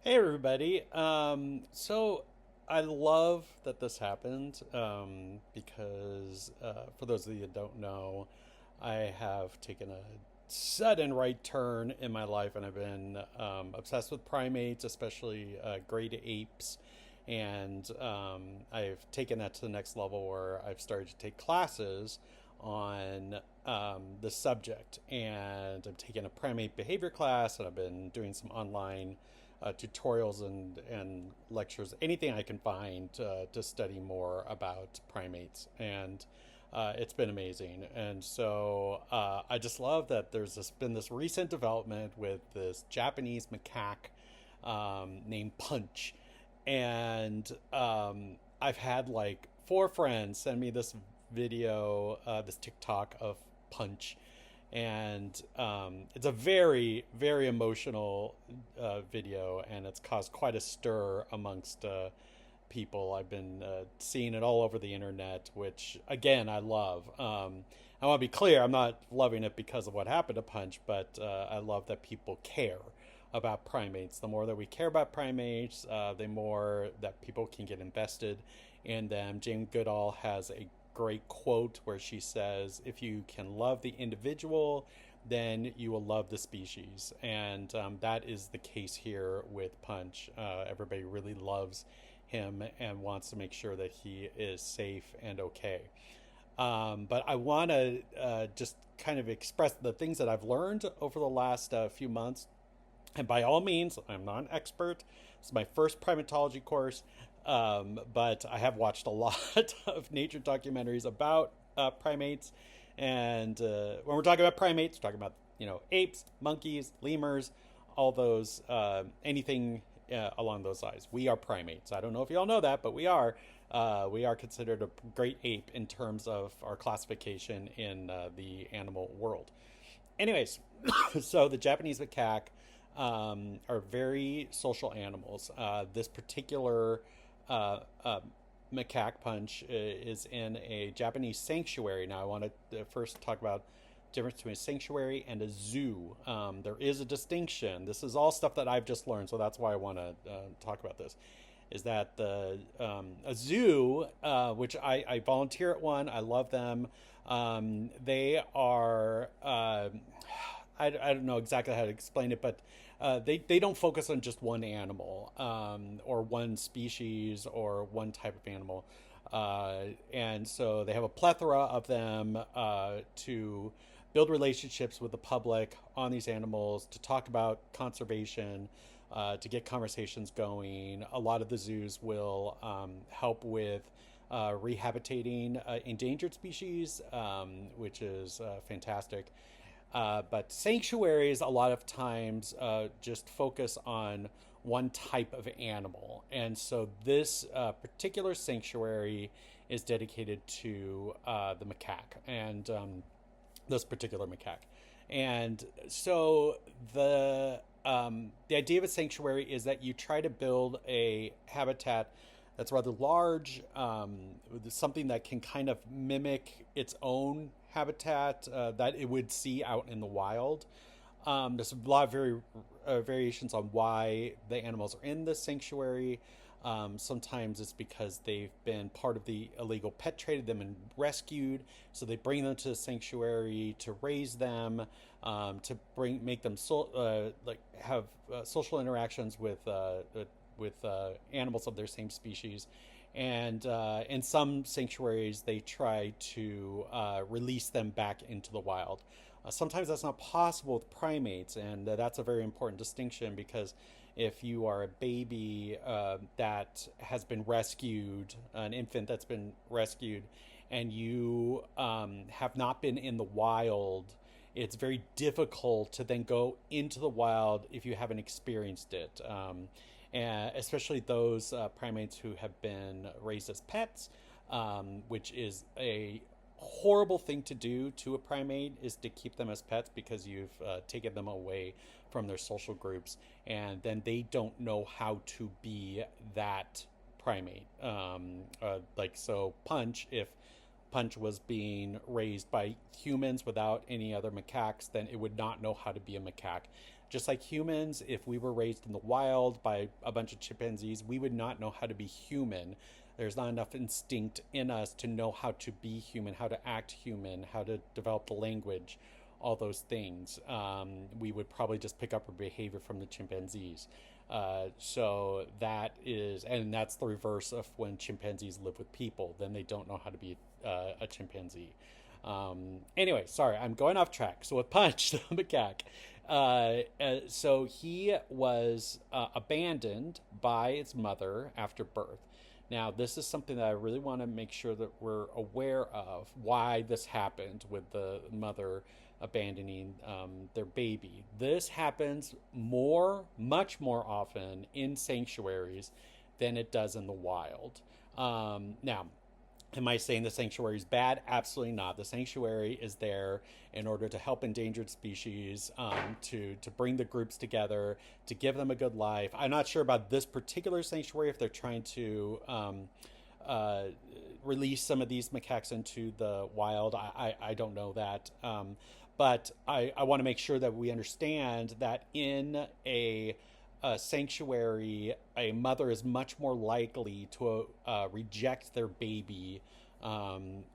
Hey everybody. So I love that this happened because for those of you that don't know, I have taken a sudden right turn in my life, and I've been obsessed with primates, especially great apes. And I've taken that to the next level where I've started to take classes on the subject. And I'm taking a primate behavior class, and I've been doing some online tutorials and lectures, anything I can find to study more about primates. And it's been amazing. And so I just love that been this recent development with this Japanese macaque named Punch. And I've had like four friends send me this video, this TikTok of Punch, and it's a very, very emotional video, and it's caused quite a stir amongst people. I've been seeing it all over the internet, which again I love. I want to be clear, I'm not loving it because of what happened to Punch, but I love that people care about primates. The more that we care about primates, the more that people can get invested in them. Jane Goodall has a great quote where she says, "If you can love the individual, then you will love the species." And that is the case here with Punch. Everybody really loves him and wants to make sure that he is safe and okay. But I want to just kind of express the things that I've learned over the last few months. And by all means, I'm not an expert. It's my first primatology course, but I have watched a lot of nature documentaries about primates. And when we're talking about primates, we're talking about apes, monkeys, lemurs, all those anything along those lines. We are primates. I don't know if you all know that, but we are. We are considered a great ape in terms of our classification in the animal world. Anyways, so the Japanese macaque are very social animals. This particular uh, uh, macaque Punch is in a Japanese sanctuary. Now, I want to first talk about the difference between a sanctuary and a zoo. There is a distinction. This is all stuff that I've just learned, so that's why I want to talk about this. Is that the a zoo, which I volunteer at one. I love them. They are I don't know exactly how to explain it, but they don't focus on just one animal or one species or one type of animal. And so they have a plethora of them to build relationships with the public on these animals, to talk about conservation, to get conversations going. A lot of the zoos will help with rehabilitating endangered species, which is fantastic. But sanctuaries, a lot of times, just focus on one type of animal. And so this particular sanctuary is dedicated to the macaque and this particular macaque. And so the idea of a sanctuary is that you try to build a habitat that's rather large, something that can kind of mimic its own habitat that it would see out in the wild. There's a lot of variations on why the animals are in the sanctuary. Sometimes it's because they've been part of the illegal pet trade, them and rescued, so they bring them to the sanctuary to raise them, to make them like have social interactions with animals of their same species. And in some sanctuaries, they try to release them back into the wild. Sometimes that's not possible with primates, and that's a very important distinction because if you are a baby that has been rescued, an infant that's been rescued, and you have not been in the wild, it's very difficult to then go into the wild if you haven't experienced it. And especially those primates who have been raised as pets, which is a horrible thing to do to a primate, is to keep them as pets because you've taken them away from their social groups, and then they don't know how to be that primate. Like so, Punch, if Punch was being raised by humans without any other macaques, then it would not know how to be a macaque. Just like humans, if we were raised in the wild by a bunch of chimpanzees, we would not know how to be human. There's not enough instinct in us to know how to be human, how to act human, how to develop the language, all those things. We would probably just pick up our behavior from the chimpanzees. So that is, and that's the reverse of when chimpanzees live with people. Then they don't know how to be a chimpanzee. Anyway, sorry, I'm going off track. So with Punch, the macaque, so he was abandoned by its mother after birth. Now, this is something that I really want to make sure that we're aware of why this happened with the mother abandoning their baby. This happens much more often in sanctuaries than it does in the wild. Now, am I saying the sanctuary is bad? Absolutely not. The sanctuary is there in order to help endangered species, to bring the groups together, to give them a good life. I'm not sure about this particular sanctuary if they're trying to uh, release some of these macaques into the wild. I don't know that. But I want to make sure that we understand that in a sanctuary, a mother is much more likely to reject their baby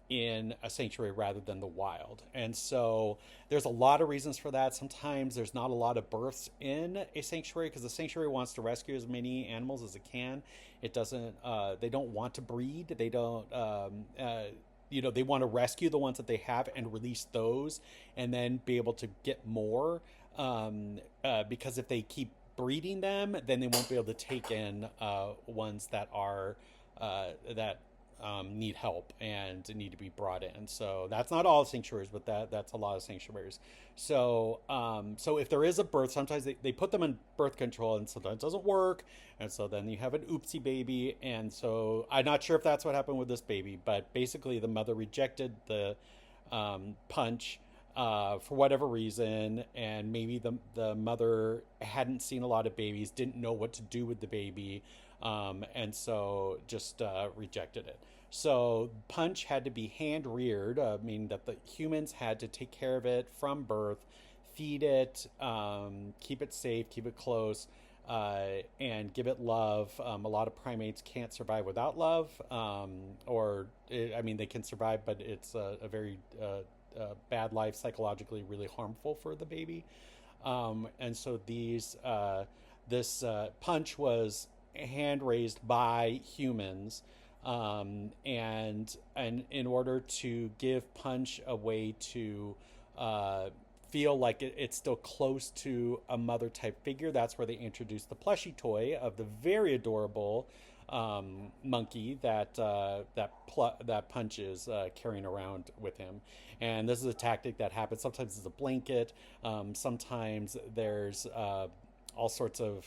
in a sanctuary rather than the wild. And so there's a lot of reasons for that. Sometimes there's not a lot of births in a sanctuary because the sanctuary wants to rescue as many animals as it can. It doesn't, they don't want to breed. They don't, they want to rescue the ones that they have and release those and then be able to get more. Because if they keep breeding them, then they won't be able to take in ones that are that need help and need to be brought in. So that's not all sanctuaries, but that's a lot of sanctuaries. So if there is a birth, sometimes they put them in birth control, and sometimes it doesn't work, and so then you have an oopsie baby. And so I'm not sure if that's what happened with this baby, but basically the mother rejected the Punch for whatever reason, and maybe the mother hadn't seen a lot of babies, didn't know what to do with the baby, and so just rejected it. So Punch had to be hand reared, meaning that the humans had to take care of it from birth, feed it, keep it safe, keep it close, and give it love. A lot of primates can't survive without love, I mean, they can survive, but it's a very bad life, psychologically really harmful for the baby. And so this Punch was hand raised by humans, and in order to give Punch a way to feel like it's still close to a mother type figure, that's where they introduced the plushie toy of the very adorable monkey that Punch is carrying around with him. And this is a tactic that happens. Sometimes it's a blanket. Sometimes there's all sorts of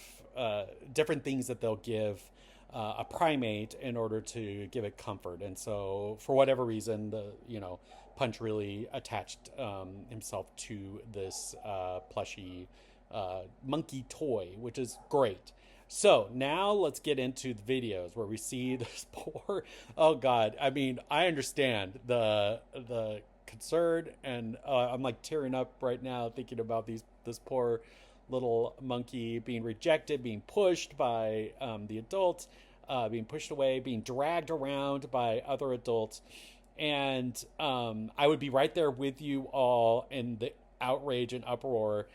different things that they'll give a primate in order to give it comfort. And so, for whatever reason, Punch really attached himself to this plushy monkey toy, which is great. So now let's get into the videos where we see this poor. Oh God! I mean, I understand the concern, and I'm like tearing up right now thinking about this poor little monkey being rejected, being pushed by the adults, being pushed away, being dragged around by other adults. And I would be right there with you all in the outrage and uproar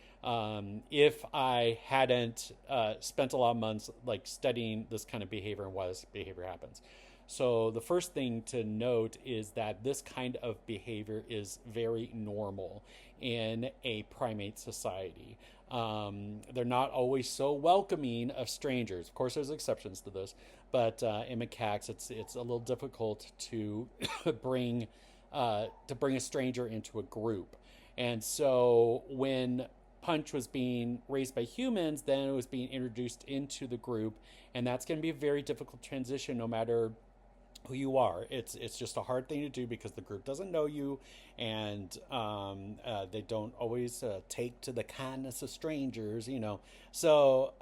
if I hadn't spent a lot of months like studying this kind of behavior and why this behavior happens. So the first thing to note is that this kind of behavior is very normal in a primate society. They're not always so welcoming of strangers. Of course, there's exceptions to this, but in macaques, it's a little difficult to bring a stranger into a group. And so when Punch was being raised by humans, then it was being introduced into the group, and that's going to be a very difficult transition, no matter who you are. It's just a hard thing to do because the group doesn't know you, and they don't always take to the kindness of strangers, So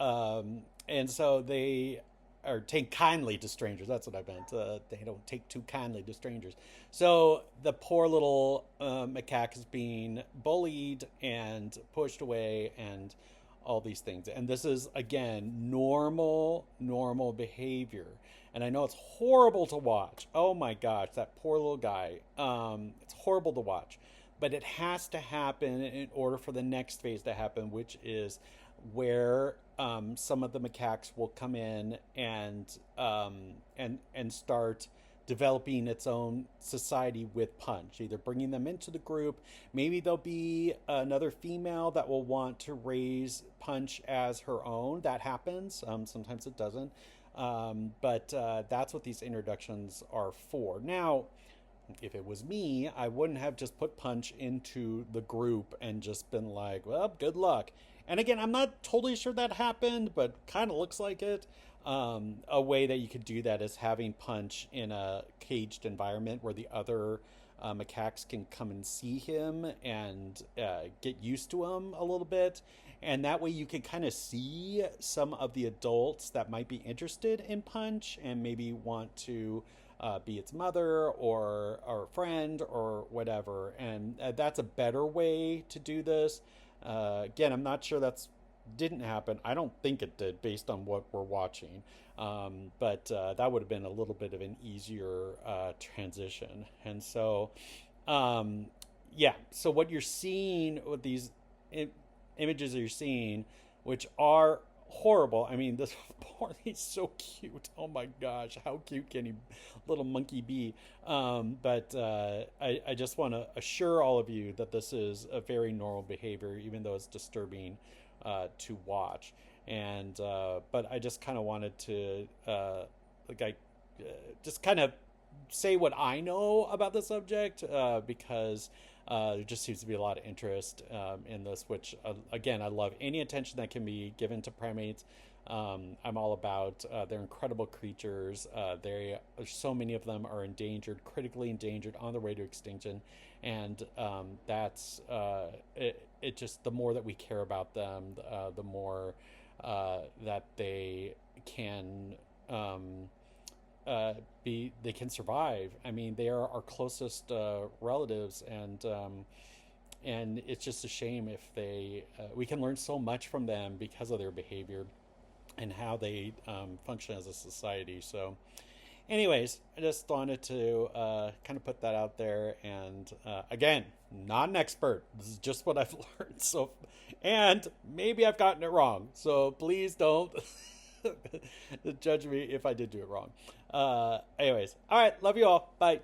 they or take kindly to strangers. That's what I meant. They don't take too kindly to strangers. So the poor little macaque is being bullied and pushed away and all these things. And this is, again, normal behavior. And I know it's horrible to watch. Oh my gosh, that poor little guy. It's horrible to watch. But it has to happen in order for the next phase to happen, which is where some of the macaques will come in and start developing its own society with Punch, either bringing them into the group. Maybe there'll be another female that will want to raise Punch as her own. That happens. Sometimes it doesn't. But that's what these introductions are for. Now, if it was me, I wouldn't have just put Punch into the group and just been like, well, good luck. And again, I'm not totally sure that happened, but kind of looks like it. A way that you could do that is having Punch in a caged environment where the other macaques can come and see him and get used to him a little bit. And that way you can kind of see some of the adults that might be interested in Punch and maybe want to be its mother or friend or whatever. And that's a better way to do this. Again, I'm not sure that's didn't happen. I don't think it did based on what we're watching. But that would have been a little bit of an easier transition. And so, yeah, so what you're seeing with these images that you're seeing, which are horrible. I mean, this poor he's so cute. Oh my gosh, how cute can he, little monkey be? But I just want to assure all of you that this is a very normal behavior, even though it's disturbing to watch. And but I just kind of wanted to like I just kind of say what I know about the subject because there just seems to be a lot of interest in this, which, again, I love any attention that can be given to primates. I'm all about they're incredible creatures. So many of them are endangered, critically endangered, on their way to extinction. And that's it. Just the more that we care about them, the more that they can they can survive. I mean, they are our closest relatives, and it's just a shame if they we can learn so much from them because of their behavior and how they function as a society. So, anyways, I just wanted to kind of put that out there. And again, not an expert. This is just what I've learned. So, and maybe I've gotten it wrong. So please don't judge me if I did do it wrong. Anyways, all right. Love you all. Bye.